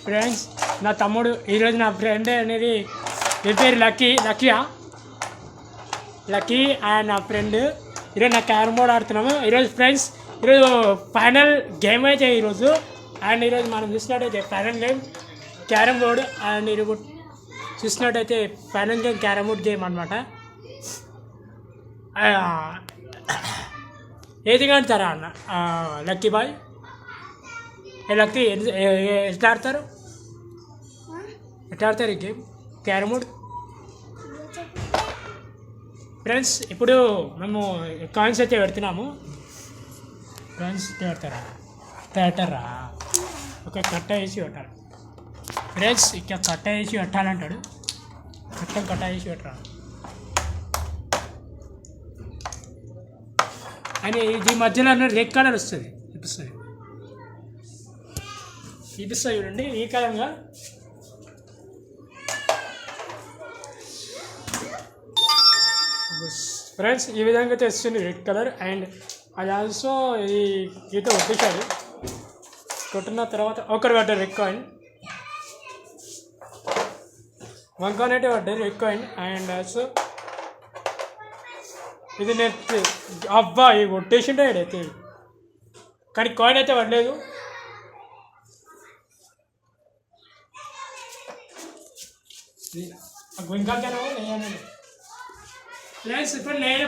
Friends నా తమ్ముడు ఈరోజు నా ఫ్రెండ్ అనేది మీ పేరు లక్కీ అండ్ నా ఫ్రెండ్ ఈరోజు నా క్యారమ్ బోర్డ్ ఆడుతున్నాము. ఈరోజు ఫ్రెండ్స్ ఈరోజు ఫైనల్ గేమ్ అయితే ఈరోజు ఈరోజు మనం చూసినట్టయితే final game carrom board and ఈరోజు చూసినట్టయితే final game carrom board game అనమాట. ఏది కడతారా అన్న లక్కీ బాయ్ లక్కీ ఎట్లా ఆడతారు ఈ గేమ్ క్యారమ్ బోర్డ్? ఫ్రెండ్స్ ఇప్పుడు మేము కాయిన్స్ అయితే పెడుతున్నాము. ఫ్రెండ్స్ పెట్టరా ఒక కట్ట వేసి పెట్టాలి ఫ్రెండ్స్. ఇక కట్ట వేసి పెట్టాలంటాడు, కట్ట వేసి పెట్టాలి అని. ఇది మధ్యలో రెడ్ కలర్ వస్తుంది చూపిస్తుంది చూడండి. ఈ కలంగా ఫ్రెండ్స్ ఈ విధంగా తెస్తుంది రెడ్ కలర్. అండ్ అది ఆల్సో ఇది గీత కొట్టేశాడు. కొట్టిన తర్వాత ఒకటి పడ్డారు రెడ్ కాయిన్, వన్ కాయిన్ అయితే పడ్డారు రెడ్ కాయిన్. అండ్ ఆల్సో ఇది నెట్ అబ్బా ఇది కొట్టేసిండే అయితే, కానీ కాయిన్ అయితే పడలేదు. ఇంకా ఫ్రెండ్స్ ఇప్పుడు నేను